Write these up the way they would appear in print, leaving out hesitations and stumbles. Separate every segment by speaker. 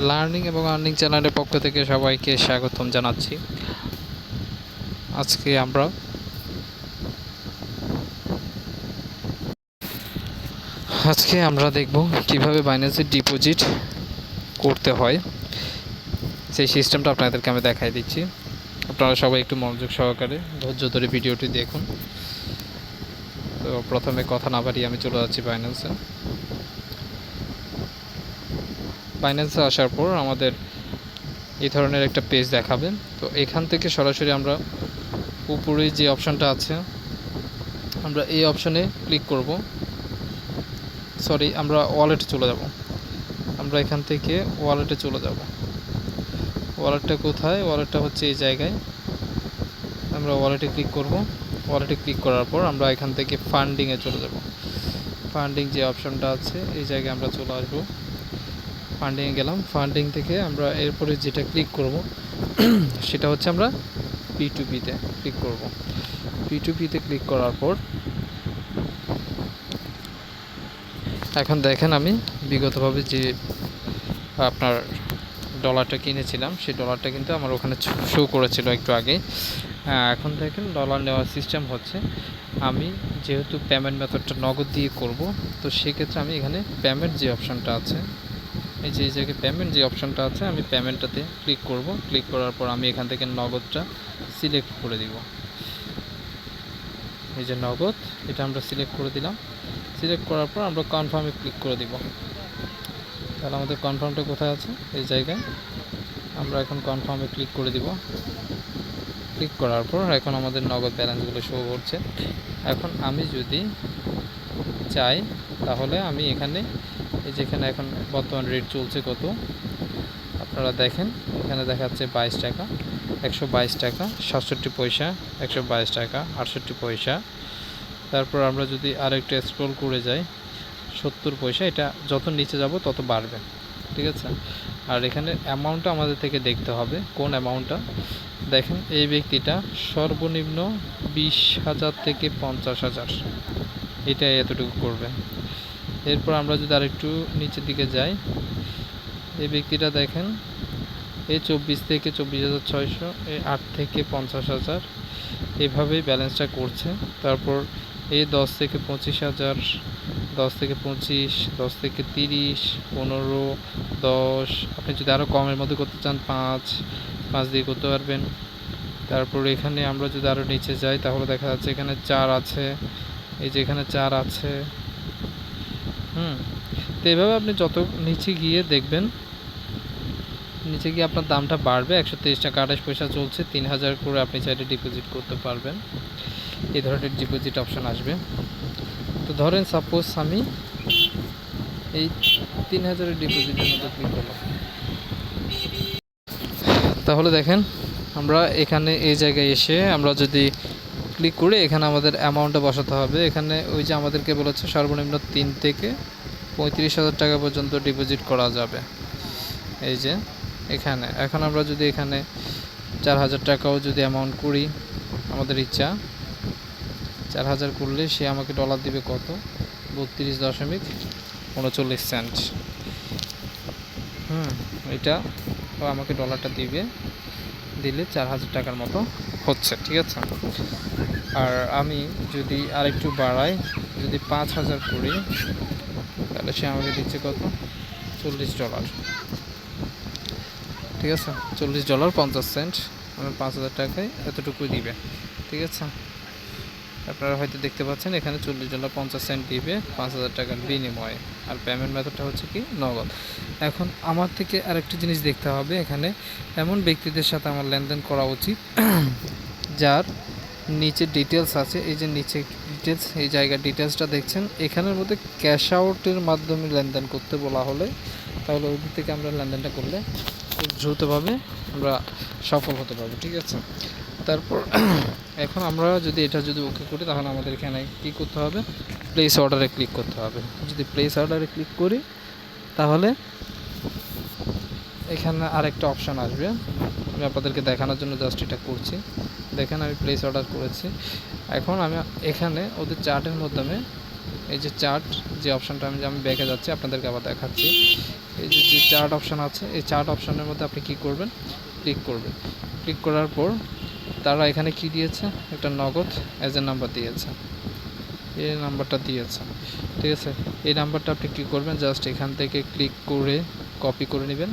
Speaker 1: Learning এবং earning চ্যানেলের পক্ষ থেকে সবাইকে স্বাগতম জানাচ্ছি। আজকে আমরা দেখব কিভাবে বাইন্যান্সে ডিপোজিট করতে হয়, সেই সিস্টেমটা আপনাদেরকে আমি দেখাই দিচ্ছি। আপনারা সবাই একটু মনোযোগ সহকারে ধৈর্য ধরে ভিডিওটি দেখুন। তো প্রথমে কথা না বাড়িয়ে আমি চলে যাচ্ছি বাইন্যান্সে আসার পর আমাদের এই ধরনের একটা পেজ দেখাবে। তো এখান থেকে সরাসরি আমরা উপরে যে অপশানটা আছে আমরা এই অপশানে ক্লিক করব। আমরা ওয়ালেটে চলে যাব। আমরা এখান থেকে ওয়ালেটে চলে যাব। ওয়ালেটটা কোথায়? ওয়ালেটটা হচ্ছে এই জায়গায়। আমরা ওয়ালেটে ক্লিক করব। ওয়ালেটে ক্লিক করার পর আমরা এখান থেকে ফান্ডিংয়ে চলে যাব। ফান্ডিং যে অপশানটা আছে এই জায়গায় আমরা চলে আসব। ফান্ডিংয়ে গেলাম। ফান্ডিং থেকে আমরা এরপরে যেটা ক্লিক করব সেটা হচ্ছে আমরা P2P-তে ক্লিক করব। P2P-তে ক্লিক করার পর এখন দেখেন আমি বিগতভাবে যে আপনার ডলারটা কিনেছিলাম সেই ডলারটা কিন্তু আমার ওখানে শো করেছিল একটু আগে। এখন দেখেন ডলার নেওয়ার সিস্টেম হচ্ছে, আমি যেহেতু পেমেন্ট মেথডটা নগদ দিয়ে করব, তো সেক্ষেত্রে আমি এখানে পেমেন্ট যে অপশানটা আছে এই জায়গায় পেমেন্ট যে অপশানটা আছে আমি পেমেন্টটাতে ক্লিক করব। ক্লিক করার পর আমি এখান থেকে নগদটা সিলেক্ট করে দিব। এই যে নগদ, এটা আমরা সিলেক্ট করে দিলাম। সিলেক্ট করার পর আমরা কনফার্মে ক্লিক করে দিব। তাহলে আমাদের কনফার্মটা কোথায় আছে? এই জায়গায়। আমরা এখন কনফার্মে ক্লিক করে দিব। ক্লিক করার পর এখন আমাদের নগদ ব্যালেন্সগুলো শো করছে। এখন আমি যদি চাই তাহলে আমি এখানে যেখানে এখন বর্তমান রেট চলছে কত আপনারা দেখেন, এখানে দেখাচ্ছে 22 টাকা, 122 টাকা 67 পয়সা, 122 টাকা 68 পয়সা। তারপর আমরা যদি আরেকটু স্ক্রল করে যাই 70 পয়সা। এটা যত নিচে যাব তত বাড়বে, ঠিক আছে। আর এখানে অ্যামাউন্টটা আমাদের থেকে দেখতে হবে কোন অ্যামাউন্টটা। দেখেন এই ব্যক্তিটা সর্বনিম্ন 20,000 থেকে 50,000, এটা এতটুকু করবে। এরপর আমরা যদি আরেকটু নিচের দিকে যাই, এই ব্যক্তিটা দেখেন এই 24 থেকে 24,600, এই 8 থেকে 50,000, এভাবেই ব্যালেন্সটা করছে। তারপর এই 10 থেকে 25,000, 10 থেকে 25, 10 থেকে 30, 15, 10। আপনি যদি আরও কমের মধ্যে করতে চান 5 দিয়ে করতে পারবেন। তারপর এখানে আমরা যদি আরও নিচে যাই তাহলে দেখা যাচ্ছে এখানে 4 আছে, এই যে এখানে 4 আছে। তো এইভাবে আপনি যত নিচে গিয়ে দেখবেন, নিচে গিয়ে আপনার দামটা বাড়বে। 123 টাকা 28 পয়সা চলছে। 3,000 করে আপনি চাইলে ডিপোজিট করতে পারবেন। এই ধরনের ডিপোজিট অপশান আসবে। তো ধরেন সাপোজ আমি এই 3,000-এর ডিপোজিটের মধ্যে ক্লিক করলাম। তাহলে দেখেন আমরা এখানে এই জায়গায় এসে আমরা যদি ক্লিক করে এখানে আমাদের অ্যামাউন্টটা বসাতে হবে। এখানে ওই যে আমাদেরকে বলেছে সর্বনিম্ন 3 থেকে 35,000 টাকা পর্যন্ত ডিপোজিট করা যাবে। এই যে এখানে এখন আমরা যদি এখানে 4,000 টাকাও যদি অ্যামাউন্ট করি, আমাদের ইচ্ছা 4,000 করলে সে আমাকে ডলার দিবে কত? 32.39 সেন্ট। এটা আমাকে ডলারটা দিলে 4,000 টাকার মতো হচ্ছে, ঠিক আছে। আর আমি যদি আরেকটু বাড়াই, যদি 5,000 করি, তাহলে সে আমাকে দিচ্ছে কত? $40, ঠিক আছে। $40.50। আমার 5,000 টাকায় এতটুকুই দিবে, ঠিক আছে। আপনারা হয়তো দেখতে পাচ্ছেন এখানে $40.50 দিবে 5,000 টাকার বিনিময়ে। আর পেমেন্ট মেথডটা হচ্ছে কি? নগদ। এখন আমার থেকে আরেকটি জিনিস দেখতে হবে, এখানে এমন ব্যক্তিদের সাথে আমার লেনদেন করা উচিত যার নিচে ডিটেলস আছে। এই যে নিচে ডিটেলস, এই জায়গার ডিটেলসটা দেখছেন, এখানের মধ্যে ক্যাশ আউটের মাধ্যমে লেনদেন করতে বলা হলে তাহলে ওই থেকে আমরা লেনদেনটা করলে খুব দ্রুতভাবে আমরা সফল হতে পারবো, ঠিক আছে। তারপর এখন আমরা যদি ওকে করি তাহলে আমাদের এখানে কী করতে হবে? প্লেস অর্ডারে ক্লিক করতে হবে। যদি প্লেস অর্ডারে ক্লিক করি তাহলে এখানে আরেকটা অপশান আসবে। আমি আপনাদেরকে দেখানোর জন্য জাস্ট এটা করছি। দেখেন আমি প্লেস অর্ডার করেছি। এখন আমি এখানে ওদের চার্টের মাধ্যমে এই যে চার্ট যে অপশানটা আমি ব্যাকে যাচ্ছি, আপনাদেরকে আবার দেখাচ্ছি। এই যে চার্ট অপশান আছে, এই চার্ট অপশানের মধ্যে আপনি কী করবেন, ক্লিক করবেন। ক্লিক করার পর তারা এখানে কি দিয়েছে, একটা নগদ এজেন্ট নাম্বার দিয়েছে, এই নাম্বারটা দিয়েছে, ঠিক আছে। এই নাম্বারটা আপনি কী করবেন, জাস্ট এখান থেকে ক্লিক করে কপি করে নেবেন।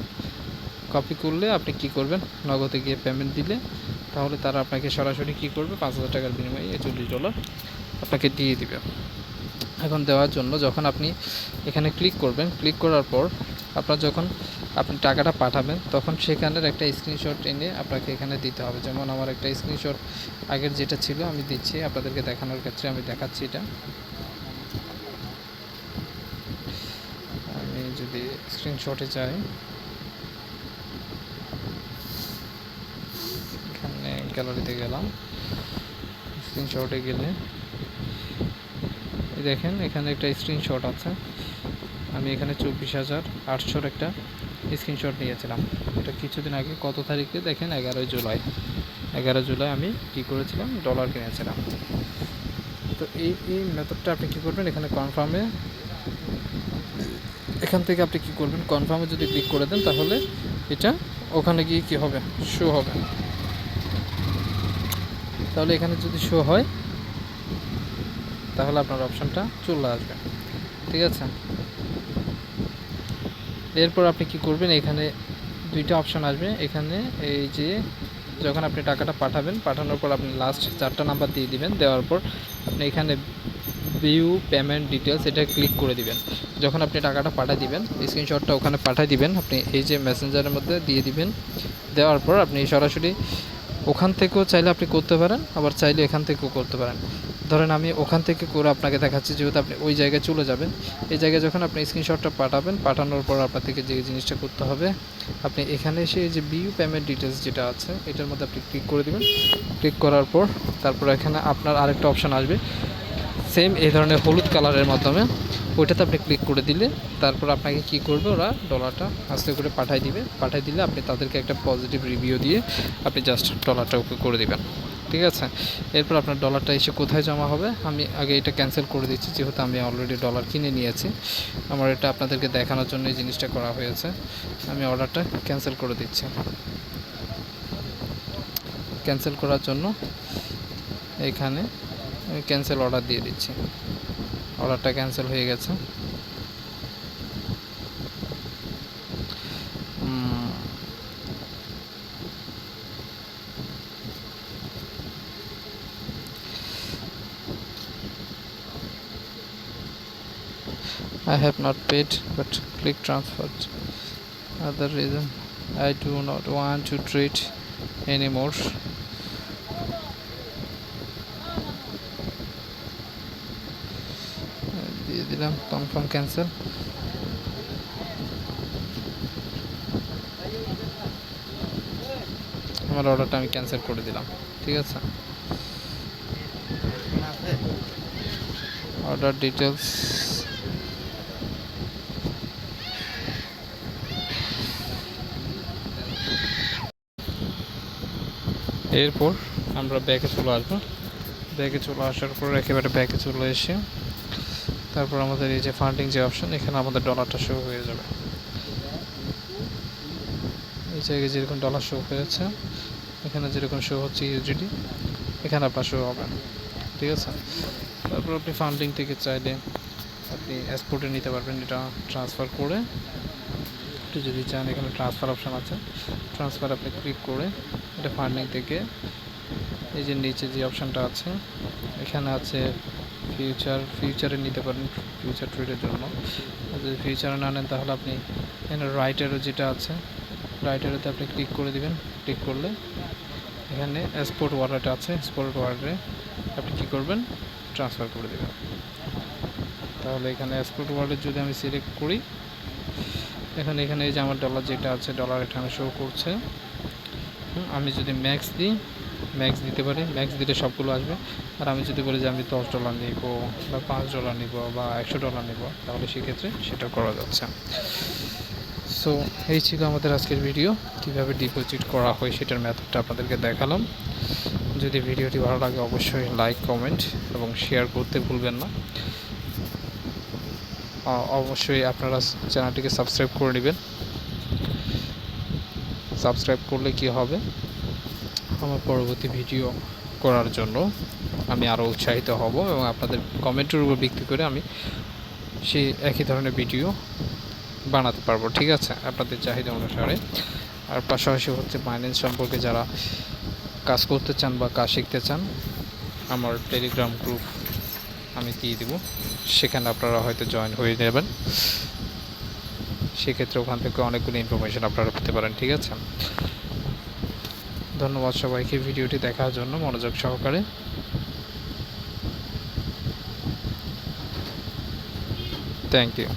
Speaker 1: কপি করলে আপনি কি করবেন, নগদে গিয়ে পেমেন্ট দিলে তাহলে তারা আপনাকে সরাসরি কী করবে, $5000 টাকার বিনিময়ে $40 আপনাকে দিয়ে দিবে। এখন দেওয়ার জন্য যখন আপনি এখানে ক্লিক করবেন, ক্লিক করার পর যখন আপনি টাকাটা পাঠাবেন তখন সেখানের একটা স্ক্রিনশট এনে আপনাকে এখানে দিতে হবে। যেমন আমার একটা স্ক্রিনশট আগের যেটা ছিল আমি দিচ্ছি আপনাদেরকে দেখানোর ক্ষেত্রে, আমি দেখাচ্ছি এটা। আমি যদি স্ক্রিনশটে যাই, এখানে গ্যালারিতে গেলাম, স্ক্রিনশটে গেলে দেখেন এখানে একটা স্ক্রিনশট আছে। আমি এখানে 24,800 একটা স্ক্রিনশট নিয়েছিলাম। এটা কিছুদিন আগে, কত তারিখে দেখেন, 11 জুলাই আমি কি করেছিলাম, ডলার কিনেছিলাম। তো এই মেথডটা আপনি কী করবেন, এখানে কনফার্মে, এখান থেকে আপনি কী করবেন, কনফার্মে যদি ক্লিক করে দেন তাহলে এটা ওখানে গিয়ে কী হবে, শো হবে। তাহলে এখানে যদি শো হয় তাহলে আপনার অপশানটা চলে আসবে, ঠিক আছে। এরপর আপনি কি করবেন, এখানে দুইটা অপশান আসবে। এখানে এই যে যখন আপনি টাকাটা পাঠাবেন, পাঠানোর পর আপনি লাস্ট 4টা নাম্বার দিয়ে দিবেন। দেওয়ার পর আপনি এখানে ভিউ পেমেন্ট ডিটেলস এটা ক্লিক করে দিবেন। যখন আপনি টাকাটা পাঠিয়ে দিবেন, স্ক্রিনশটটা ওখানে পাঠিয়ে দিবেন, আপনি এই যে মেসেঞ্জারের মধ্যে দিয়ে দিবেন। দেওয়ার পর আপনি সরাসরি ওখান থেকেও চাইলে আপনি করতে পারেন, আবার চাইলে এখান থেকেও করতে পারেন। ধরেন আমি ওখান থেকে করে আপনাকে দেখাচ্ছি, যেহেতু আপনি ওই জায়গায় চলে যাবেন। এই জায়গায় যখন আপনি স্ক্রিনশটটা পাঠাবেন, পাঠানোর পর আপনার থেকে যে জিনিসটা করতে হবে, আপনি এখানে এসে এই যে ভিউ পেমেন্ট ডিটেলস যেটা আছে এটার মধ্যে আপনি ক্লিক করে দেবেন। ক্লিক করার পর তারপর এখানে আপনার আরেকটা অপশান আসবে সেম এই ধরনের হলুদ কালারের মাধ্যমে, ওইটাতে আপনি ক্লিক করে দিলে তারপর আপনাকে কি করবে, ওরা ডলারটা আস্তে করে পাঠিয়ে দিবে। পাঠিয়ে দিলে আপনি তাদেরকে একটা পজিটিভ রিভিউ দিয়ে আপনি জাস্ট ডলারটা ওকে করে দিবেন, ঠিক আছে। এরপর আপনার ডলারটা এসে কোথায় জমা হবে, আমি আগে এটা ক্যান্সেল করে দিচ্ছি, যেহেতু আমি অলরেডি ডলার কিনে নিয়েছি। আমার এটা আপনাদেরকে দেখানোর জন্য এই জিনিসটা করা হয়েছে। আমি অর্ডারটা ক্যান্সেল করে দিচ্ছি। ক্যান্সেল করার জন্য এখানে ক্যান্সেল অর্ডার দিয়ে দিচ্ছি। অর্ডারটা ক্যান্সেল হয়ে গেছে। I have not paid but click transfer. Other reason, I do not want to trade anymore. দিয়ে দিলাম কনফার্ম ক্যান্সেল। আমার অর্ডারটা আমি ক্যান্সেল করে দিলাম, ঠিক আছে। অর্ডার ডিটেলস, এরপর আমরা ব্যাকে চলে আসবো। ব্যাকে চলে আসার পর একেবারে ব্যাকে চলে এসে তারপর আমাদের এই যে ফান্ডিং যে অপশন, এখানে আমাদের ডলারটা শো হয়ে যাবে। এই জায়গায় যেরকম ডলার শো হয়েছে, এখানে যেরকম শো হচ্ছে ইউজিডি, এখানে আপনার শো হবে, ঠিক আছে। তারপর আপনি ফান্ডিং থেকে চাইলে আপনি এক্সপোর্টে নিতে পারবেন, এটা ট্রান্সফার করে। একটু যদি চান এখানে ট্রান্সফার অপশান আছে, ট্রান্সফার আপনি ক্লিক করে এটা ফান্ডিং থেকে এই যে নিচে যে অপশানটা আছে এখানে আছে ফিউচারে নিতে পারেন, ফিউচার ট্রেডের জন্য। যদি ফিউচারে না নেন তাহলে আপনি এখানে রাইট অ্যারো যেটা আছে, রাইট অ্যারোতে আপনি ক্লিক করে দিবেন। ক্লিক করলে এখানে এক্সপোর্ট ওয়ালেট আছে, এক্সপোর্ট ওয়ালেটে আপনি কী করবেন, ট্রান্সফার করে দেবেন। তাহলে এখানে এক্সপোর্ট ওয়ালেট যদি আমি সিলেক্ট করি, এখানে এই যে আমার ডলার যেটা আছে, ডলার এখানে শো করছে। আমি যদি ম্যাক্স দিই, ম্যাক্স দিতে পারি, ম্যাক্স দিলে সবগুলো আসবে। আর আমি যদি বলি যে আমি $10 নিব বা $5 নিব বা $100 নিব, তাহলে সেক্ষেত্রে সেটা করা যাচ্ছে। সো এই ছিল আমাদের আজকের ভিডিও, কীভাবে ডিপোজিট করা হয় সেটার মেথডটা আপনাদেরকে দেখালাম। যদি ভিডিওটি ভালো লাগে অবশ্যই লাইক, কমেন্ট এবং শেয়ার করতে ভুলবেন না। অবশ্যই আপনারা চ্যানেলটিকে সাবস্ক্রাইব করে নেবেন। সাবস্ক্রাইব করলে কি হবে, আমার পরবর্তী ভিডিও করার জন্য আমি আরও উৎসাহিত হব এবং আপনাদের কমেন্টের উপর ভিত্তি করে আমি সেই একই ধরনের ভিডিও বানাতে পারবো। ঠিক আছে, আপনাদের চাহিদা অনুসারে। আর পাশাপাশি হচ্ছে ফাইন্যান্স সম্পর্কে যারা কাজ করতে চান বা কাজ শিখতে চান, আমার টেলিগ্রাম গ্রুপ আমি দিয়ে দেবো, সেখানে আপনারা হয়তো জয়েন হয়ে নেবেন। সেক্ষেত্রে ওখান থেকে অনেকগুলো ইনফরমেশান আপনারা পেতে পারেন। ঠিক আছে, ধন্যবাদ সবাইকে ভিডিওটি দেখার জন্য মনোযোগ সহকারে। Thank you.